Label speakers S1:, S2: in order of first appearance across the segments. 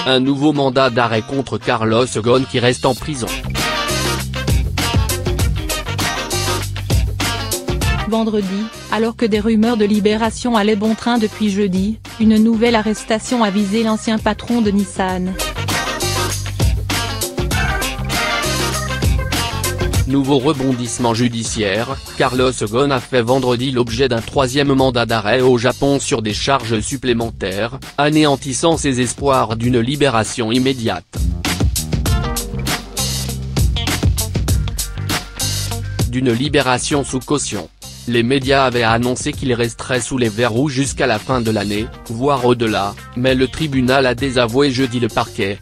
S1: Un nouveau mandat d'arrêt contre Carlos Ghosn qui reste en prison.
S2: Vendredi, alors que des rumeurs de libération allaient bon train depuis jeudi, une nouvelle arrestation a visé l'ancien patron de Nissan.
S1: Nouveau rebondissement judiciaire, Carlos Ghosn a fait vendredi l'objet d'un troisième mandat d'arrêt au Japon sur des charges supplémentaires, anéantissant ses espoirs d'une libération immédiate. D'une libération sous caution. Les médias avaient annoncé qu'il resterait sous les verrous jusqu'à la fin de l'année, voire au-delà, mais le tribunal a désavoué jeudi le parquet.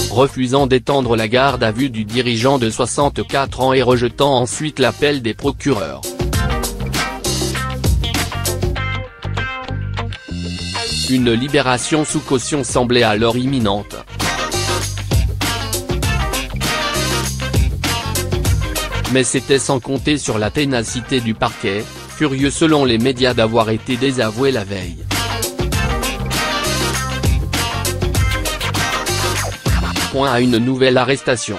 S1: Refusant d'étendre la garde à vue du dirigeant de 64 ans et rejetant ensuite l'appel des procureurs. Une libération sous caution semblait alors imminente. Mais c'était sans compter sur la ténacité du parquet, furieux selon les médias d'avoir été désavoué la veille. Point à une nouvelle arrestation.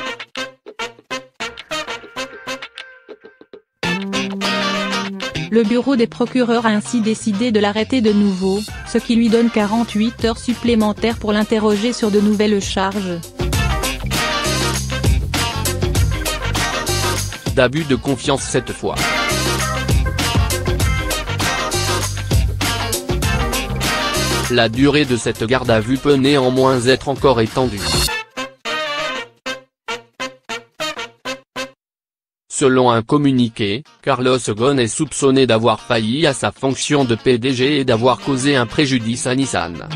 S2: Le bureau des procureurs a ainsi décidé de l'arrêter de nouveau, ce qui lui donne 48 heures supplémentaires pour l'interroger sur de nouvelles charges.
S1: D'abus de confiance cette fois. La durée de cette garde à vue peut néanmoins être encore étendue. Selon un communiqué, Carlos Ghosn est soupçonné d'avoir failli à sa fonction de PDG et d'avoir causé un préjudice à Nissan.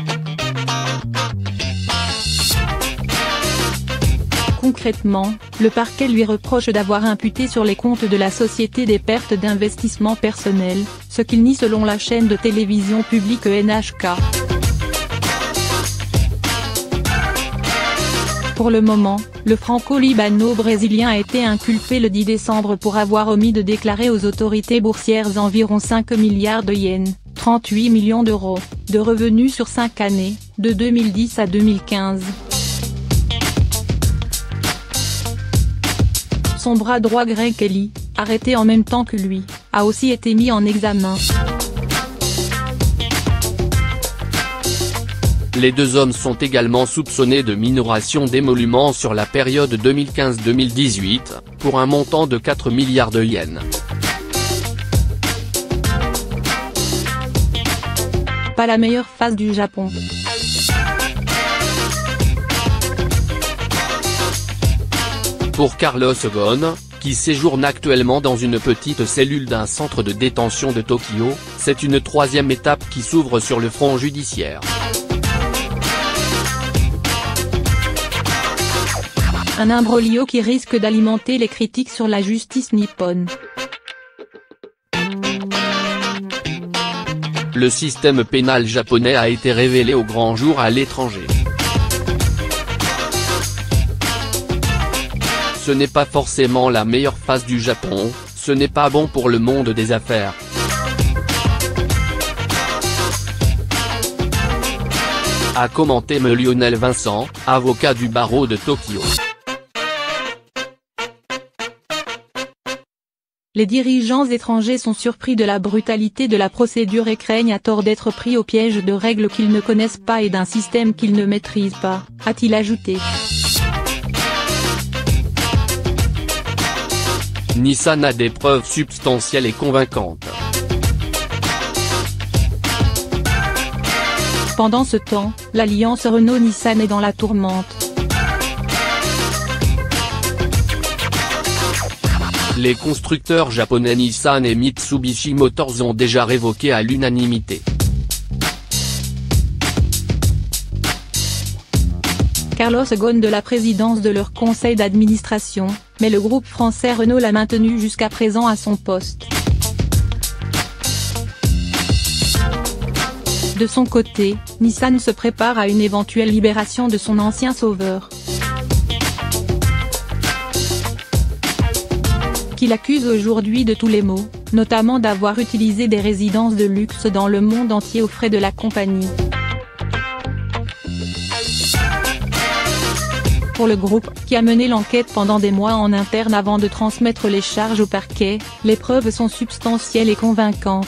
S2: Concrètement, le parquet lui reproche d'avoir imputé sur les comptes de la société des pertes d'investissement personnel, ce qu'il nie selon la chaîne de télévision publique NHK. Pour le moment, le franco-libano-brésilien a été inculpé le 10 décembre pour avoir omis de déclarer aux autorités boursières environ 5 milliards de yens, 38 millions d'euros, de revenus sur 5 années, de 2010 à 2015. Son bras droit Greg Kelly, arrêté en même temps que lui, a aussi été mis en examen.
S1: Les deux hommes sont également soupçonnés de minoration d'émoluments sur la période 2015-2018, pour un montant de 4 milliards de yens.
S2: Pas la meilleure phase du Japon.
S1: Pour Carlos Ghosn, qui séjourne actuellement dans une petite cellule d'un centre de détention de Tokyo, c'est une troisième étape qui s'ouvre sur le front judiciaire.
S2: Un imbroglio qui risque d'alimenter les critiques sur la justice nippone.
S1: Le système pénal japonais a été révélé au grand jour à l'étranger. Ce n'est pas forcément la meilleure phase du Japon, ce n'est pas bon pour le monde des affaires. A commenté Lionel Vincent, avocat du barreau de Tokyo.
S2: Les dirigeants étrangers sont surpris de la brutalité de la procédure et craignent à tort d'être pris au piège de règles qu'ils ne connaissent pas et d'un système qu'ils ne maîtrisent pas, a-t-il ajouté.
S1: Nissan a des preuves substantielles et convaincantes.
S2: Pendant ce temps, l'alliance Renault-Nissan est dans la tourmente.
S1: Les constructeurs japonais Nissan et Mitsubishi Motors ont déjà révoqué à l'unanimité.
S2: Carlos Ghosn de la présidence de leur conseil d'administration, mais le groupe français Renault l'a maintenu jusqu'à présent à son poste. De son côté, Nissan se prépare à une éventuelle libération de son ancien sauveur. Qu'il accuse aujourd'hui de tous les maux, notamment d'avoir utilisé des résidences de luxe dans le monde entier aux frais de la compagnie. Pour le groupe, qui a mené l'enquête pendant des mois en interne avant de transmettre les charges au parquet, les preuves sont substantielles et convaincantes.